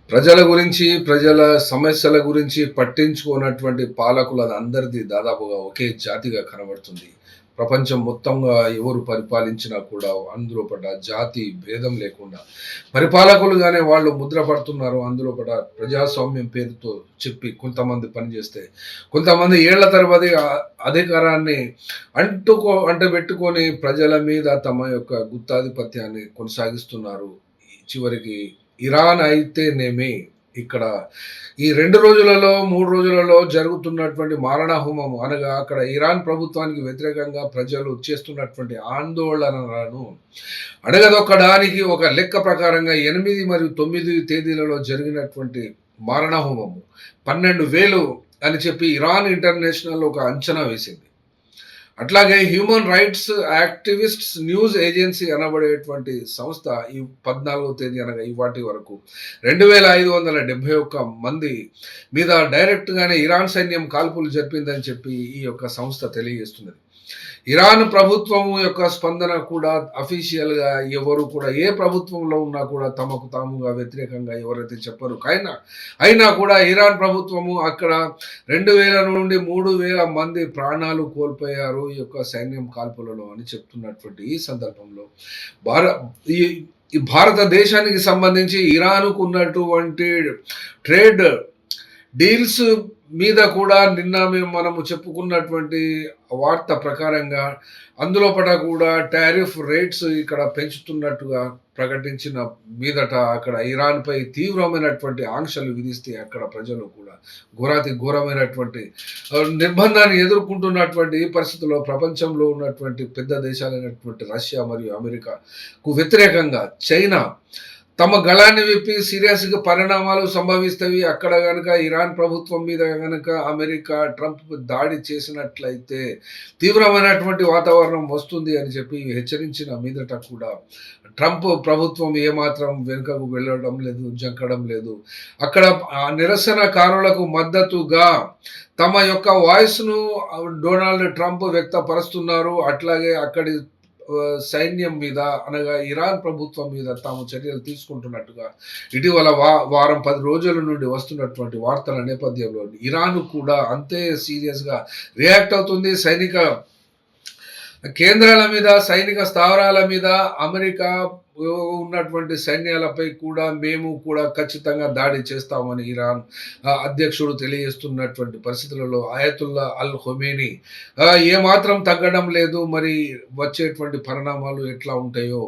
ప్రజల గురించి, ప్రజల సమస్యల గురించి పట్టించుకోనటువంటి పాలకులది అందరిది దాదాపుగా ఒకే జాతిగా కనబడుతుంది. ప్రపంచం మొత్తంగా ఎవరు పరిపాలించినా కూడా అందులో పడ్డ జాతి భేదం లేకుండా పరిపాలకులుగానే వాళ్ళు ముద్ర పడుతున్నారు. అందులో కూడా ప్రజాస్వామ్యం పేరుతో చెప్పి కొంతమంది పనిచేస్తే, కొంతమంది ఏళ్ల తరబడి అధికారాన్ని అంటబెట్టుకొని ప్రజల మీద తమ యొక్క గుత్తాధిపత్యాన్ని కొనసాగిస్తున్నారు. చివరికి ఇరాన్ అయితేనేమి ఇక్కడ ఈ 2 రోజులలో, 3 రోజులలో జరుగుతున్నటువంటి మారణహోమం అనగా అక్కడ ఇరాన్ ప్రభుత్వానికి వ్యతిరేకంగా ప్రజలు చేస్తున్నటువంటి ఆందోళనలను అణగదొక్కడానికి ఒక లెక్క ప్రకారంగా 8 మరియు 9 తేదీలలో జరిగినటువంటి మారణహోమము 12,000 అని చెప్పి ఇరాన్ ఇంటర్నేషనల్ ఒక అంచనా వేసింది. అట్లాగే human rights activists news agency అనబడేటువంటి సంస్థ ఈ 14వ తేదీ అనగా ఇవాటి వరకు 2571 మంది మీద డైరెక్ట్‌గానే ఇరాన్ సైన్యం కాల్పులు జరిపిందని చెప్పి ఈ యొక్క సంస్థ తెలియజేస్తున్నది. ఇరాన్ ప్రభుత్వం యొక్క స్పందన కూడా అఫీషియల్‌గా ఎవరు కూడా ఏ ప్రభుత్వంలో ఉన్నా కూడా తమకు తాముగా వ్యతిరేకంగా ఎవరైతే చెప్పరు. అయినా కూడా ఇరాన్ ప్రభుత్వము అక్కడ 2000 నుండి 3000 మంది ప్రాణాలు కోల్పోయారు ఈ యొక్క సైన్యం కాల్పులలో అని చెప్తున్నటువంటి ఈ సందర్భంలో భార ఈ ఈ భారతదేశానికి సంబంధించి ఇరాన్‌కు ఉన్నటువంటి ట్రేడ్ డీల్స్ మీద కూడా నిన్న మనము చెప్పుకున్నటువంటి వార్త ప్రకారంగా అందులో కూడా టారిఫ్ రేట్స్ ఇక్కడ పెంచుతున్నట్టుగా ప్రకటించిన మీదట అక్కడ ఇరాన్‌పై తీవ్రమైనటువంటి ఆంక్షలు విధిస్తే అక్కడ ప్రజలు కూడా ఘోరమైనటువంటి నిర్బంధాన్ని ఎదుర్కొంటున్నటువంటి ఈ పరిస్థితుల్లో ప్రపంచంలో ఉన్నటువంటి పెద్ద దేశాలైనటువంటి రష్యా మరియు అమెరికాకు వ్యతిరేకంగా చైనా తమ గళాన్ని విప్పి సీరియస్‌గా పరిణామాలు సంభవిస్తవి. అక్కడ గనక ఇరాన్ ప్రభుత్వం మీద గనక అమెరికా, ట్రంప్ దాడి చేసినట్లయితే తీవ్రమైనటువంటి వాతావరణం వస్తుంది అని చెప్పి హెచ్చరించిన మీదట కూడా ట్రంప్ ప్రభుత్వం ఏమాత్రం వెనుకకు వెళ్ళడం లేదు, జంకడం లేదు. అక్కడ నిరసనకారులకు మద్దతుగా తమ యొక్క వాయిస్‌ను డొనాల్డ్ ట్రంప్ వ్యక్తపరుస్తున్నారు. అట్లాగే అక్కడి సైన్యం మీద అనగా ఇరాన్ ప్రభుత్వం మీద తాము చర్యలు తీసుకుంటున్నట్టుగా ఇటీవల వారం 10 రోజుల నుండి వస్తున్నటువంటి వార్తల నేపథ్యంలో ఇరాన్ కూడా అంతే సీరియస్‌గా రియాక్ట్ అవుతుంది. సైనిక కేంద్రాల మీద, సైనిక స్థావరాల మీద అమెరికా ఉన్నటువంటి సైన్యాలపై కూడా మేము కూడా ఖచ్చితంగా దాడి చేస్తామని ఇరాన్ అధ్యక్షుడు తెలియజేస్తున్నటువంటి పరిస్థితులలో అయతుల్లా అల్ ఖొమేనీ ఏమాత్రం తగ్గడం లేదు. మరి వచ్చేటువంటి పరిణామాలు ఎట్లా ఉంటాయో